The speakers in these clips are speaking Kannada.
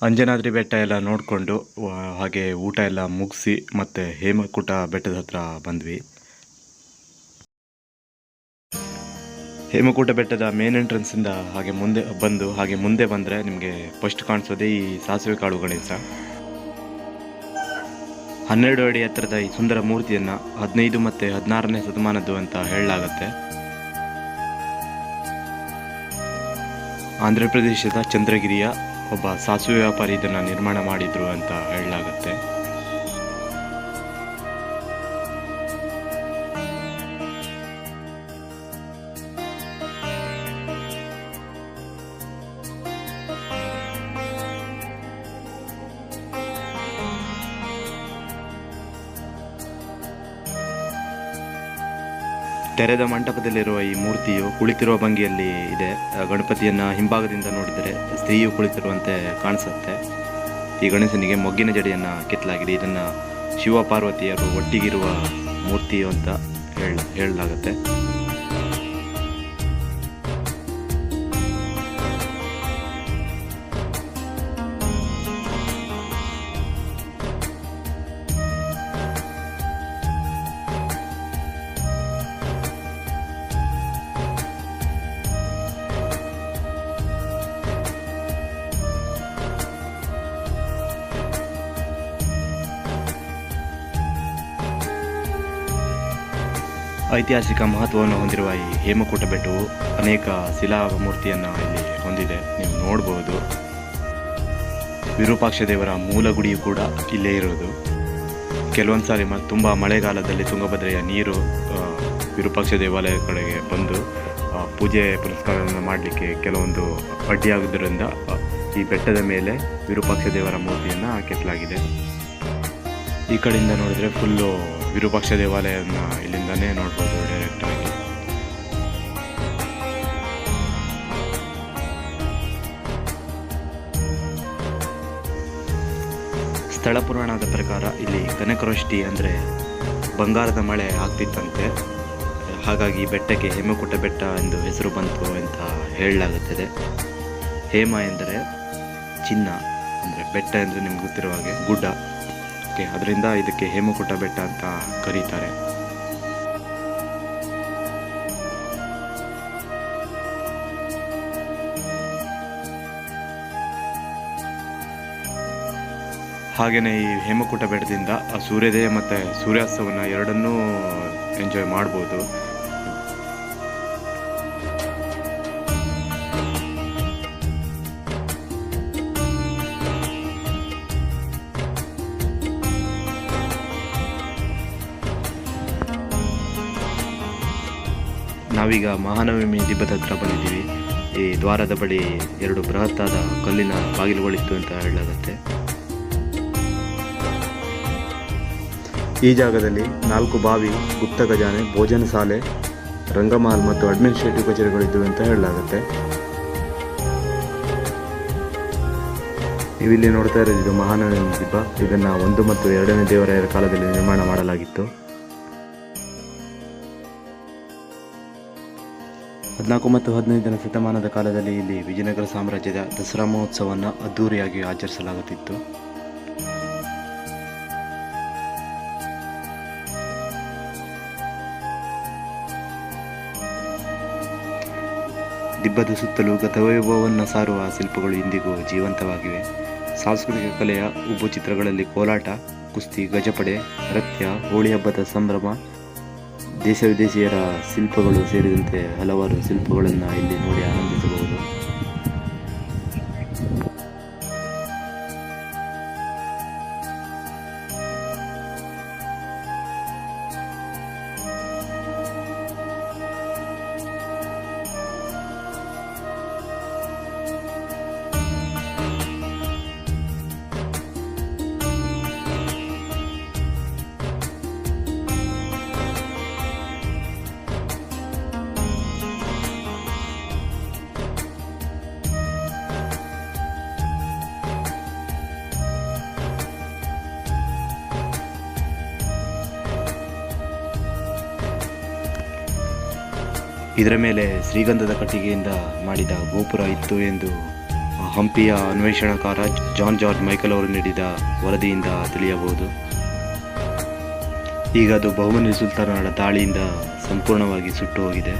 ಅಂಜನಾದ್ರಿ ಬೆಟ್ಟ ಎಲ್ಲ ನೋಡಿಕೊಂಡು ಹಾಗೆ ಊಟ ಎಲ್ಲ ಮುಗಿಸಿ ಮತ್ತೆ ಹೇಮಕೂಟ ಬೆಟ್ಟದ ಹತ್ರ ಬಂದ್ವಿ. ಹೇಮಕೂಟ ಬೆಟ್ಟದ ಮೇನ್ ಎಂಟ್ರೆನ್ಸಿಂದ ಹಾಗೆ ಮುಂದೆ ಬಂದರೆ ನಿಮಗೆ ಫಸ್ಟ್ ಕಾಣಿಸೋದೇ ಈ ಸಾಸಿವೆ ಕಾಳು ಗಣೇಶ. 12 ಅಡಿ ಎತ್ತರದ ಈ ಸುಂದರ ಮೂರ್ತಿಯನ್ನು 15 ಮತ್ತು 16ನೇ ಶತಮಾನದ್ದು ಅಂತ ಹೇಳಲಾಗತ್ತೆ. ಆಂಧ್ರ ಪ್ರದೇಶದ ಚಂದ್ರಗಿರಿಯ ಒಬ್ಬ ಸಾಸಿವೆ ವ್ಯಾಪಾರಿ ಇದನ್ನು ನಿರ್ಮಾಣ ಮಾಡಿದ್ರು ಅಂತ ಹೇಳಲಾಗತ್ತೆ. ತೆರೆದ ಮಂಟಪದಲ್ಲಿರುವ ಈ ಮೂರ್ತಿಯು ಕುಳಿತಿರುವ ಭಂಗಿಯಲ್ಲಿ ಇದೆ. ಗಣಪತಿಯನ್ನು ಹಿಂಭಾಗದಿಂದ ನೋಡಿದರೆ ಸ್ತ್ರೀಯು ಕುಳಿತಿರುವಂತೆ ಕಾಣಿಸುತ್ತೆ. ಈ ಗಣೇಶನಿಗೆ ಮೊಗ್ಗಿನ ಜಡೆಯನ್ನು ಕೆತ್ತಲಾಗಿದೆ. ಇದನ್ನು ಶಿವ ಪಾರ್ವತಿಯರು ಒಟ್ಟಿಗಿರುವ ಮೂರ್ತಿಯು ಅಂತ ಹೇಳಲಾಗುತ್ತೆ. ಐತಿಹಾಸಿಕ ಮಹತ್ವವನ್ನು ಹೊಂದಿರುವ ಈ ಹೇಮಕೂಟ ಬೆಟ್ಟವು ಅನೇಕ ಶಿಲಾ ಮೂರ್ತಿಯನ್ನು ಇಲ್ಲಿ ಹೊಂದಿದೆ. ನೀವು ನೋಡಬಹುದು. ವಿರೂಪಾಕ್ಷ ದೇವರ ಮೂಲ ಗುಡಿಯು ಕೂಡ ಇಲ್ಲೇ ಇರೋದು. ಕೆಲವೊಂದು ಸಾರಿ ತುಂಬ ಮಳೆಗಾಲದಲ್ಲಿ ತುಂಗಭದ್ರೆಯ ನೀರು ವಿರೂಪಾಕ್ಷ ದೇವಾಲಯದ ಕಡೆಗೆ ಬಂದು ಪೂಜೆ ಪುನಸ್ಕಾರಗಳನ್ನು ಮಾಡಲಿಕ್ಕೆ ಕೆಲವೊಂದು ಅಡ್ಡಿಯಾಗುವುದರಿಂದ ಈ ಬೆಟ್ಟದ ಮೇಲೆ ವಿರೂಪಾಕ್ಷ ದೇವರ ಮೂರ್ತಿಯನ್ನು ಕೆತ್ತಲಾಗಿದೆ. ಈ ಕಡೆಯಿಂದ ನೋಡಿದರೆ ಫುಲ್ಲು ವಿರೂಪಾಕ್ಷ ದೇವಾಲಯನ ಇಲ್ಲಿಂದನೇ ನೋಡ್ಬೋದು ಡೈರೆಕ್ಟಾಗಿ. ಸ್ಥಳ ಪುರಾಣದ ಪ್ರಕಾರ ಇಲ್ಲಿ ಕನಕವೃಷ್ಟಿ ಅಂದರೆ ಬಂಗಾರದ ಮಳೆ ಆಗ್ತಿತ್ತಂತೆ. ಹಾಗಾಗಿ ಬೆಟ್ಟಕ್ಕೆ ಹೇಮಕೂಟ ಬೆಟ್ಟ ಎಂದು ಹೆಸರು ಬಂತು ಅಂತ ಹೇಳಲಾಗುತ್ತದೆ. ಹೇಮ ಎಂದರೆ ಚಿನ್ನ, ಅಂದರೆ ಬೆಟ್ಟ ಅಂದರೆ ನಿಮ್ಗೆ ಗೊತ್ತಿರುವ ಹಾಗೆ ಗುಡ್ಡ. ಅದರಿಂದ ಇದಕ್ಕೆ ಹೇಮಕೂಟ ಬೆಟ್ಟ ಅಂತ ಕರೀತಾರೆ. ಹಾಗೆಯೇ ಈ ಹೇಮಕೂಟ ಬೆಟ್ಟದಿಂದ ಸೂರ್ಯೋದಯ ಮತ್ತು ಸೂರ್ಯಾಸ್ತವನ್ನು ಎರಡನ್ನೂ ಎಂಜಾಯ್ ಮಾಡ್ಬೋದು. ನಾವೀಗ ಮಹಾನವಮಿ ದಿಬ್ಬದ ಹತ್ರ ಬಂದಿದ್ದೀವಿ. ಈ ದ್ವಾರದ ಬಳಿ 2 ಬೃಹತ್ತಾದ ಕಲ್ಲಿನ ಬಾಗಿಲುಗಳಿತ್ತು ಅಂತ ಹೇಳಲಾಗುತ್ತೆ. ಈ ಜಾಗದಲ್ಲಿ 4 ಬಾವಿ, ಗುಪ್ತ ಖಜಾನೆ, ಭೋಜನ ಶಾಲೆ, ರಂಗಮಹಲ್ ಮತ್ತು ಅಡ್ಮಿನಿಸ್ಟ್ರೇಟಿವ್ ಕಚೇರಿಗಳಿದ್ದವು ಅಂತ ಹೇಳಲಾಗುತ್ತೆ. ಇವಿಲ್ಲಿ ನೋಡ್ತಾ ಇರೋದು ಇದು ಮಹಾನವಮಿ ದಿಬ್ಬ. ಇದನ್ನು 1 ಮತ್ತು 2ನೇ ದೇವರಾಯರ ಕಾಲದಲ್ಲಿ ನಿರ್ಮಾಣ ಮಾಡಲಾಗಿತ್ತು. 14 ಮತ್ತು 15ನೇ ಶತಮಾನದ ಕಾಲದಲ್ಲಿ ಇಲ್ಲಿ ವಿಜಯನಗರ ಸಾಮ್ರಾಜ್ಯದ ದಸರಾ ಮಹೋತ್ಸವವನ್ನು ಅದ್ದೂರಿಯಾಗಿ ಆಚರಿಸಲಾಗುತ್ತಿತ್ತು. ದಿಬ್ಬದ ಸುತ್ತಲೂ ಗತವೈಭವವನ್ನು ಸಾರುವ ಶಿಲ್ಪಗಳು ಇಂದಿಗೂ ಜೀವಂತವಾಗಿವೆ. ಸಾಂಸ್ಕೃತಿಕ ಕಲೆಯ ಉಬ್ಬು ಚಿತ್ರಗಳಲ್ಲಿ ಕೋಲಾಟ, ಕುಸ್ತಿ, ಗಜಪಡೆ, ನೃತ್ಯ, ಹೋಳಿ ಹಬ್ಬದ ಸಂಭ್ರಮ, ದೇಶ ವಿದೇಶಿಯರ ಶಿಲ್ಪಗಳು ಸೇರಿದಂತೆ ಹಲವಾರು ಶಿಲ್ಪಗಳನ್ನು ಇಲ್ಲಿ ನೋಡಿ ಆನಂದಿಸಬಹುದು. ಇದರ ಮೇಲೆ ಶ್ರೀಗಂಧದ ಕಟ್ಟಿಗೆಯಿಂದ ಮಾಡಿದ ಗೋಪುರ ಇತ್ತು ಎಂದು ಹಂಪಿಯ ಅನ್ವೇಷಣಕಾರ ಜಾನ್ ಜಾರ್ಜ್ ಮೈಕಲ್ ಅವರು ನೀಡಿದ ವರದಿಯಿಂದ ತಿಳಿಯಬಹುದು. ಈಗ ಅದು ಬಹುಮನಿ ಸುಲ್ತಾನರ ದಾಳಿಯಿಂದ ಸಂಪೂರ್ಣವಾಗಿ ಸುಟ್ಟು ಹೋಗಿದೆ.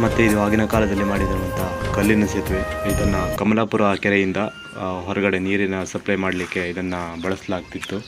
ಮತ್ತು ಇದು ಆಗಿನ ಕಾಲದಲ್ಲಿ ಮಾಡಿರುವಂಥ ಕಲ್ಲಿನ ಸೇತುವೆ. ಇದನ್ನು ಕಮಲಾಪುರ ಕೆರೆಯಿಂದ ಹೊರಗಡೆ ನೀರಿನ ಸಪ್ಲೈ ಮಾಡಲಿಕ್ಕೆ ಇದನ್ನು ಬಳಸಲಾಗ್ತಿತ್ತು.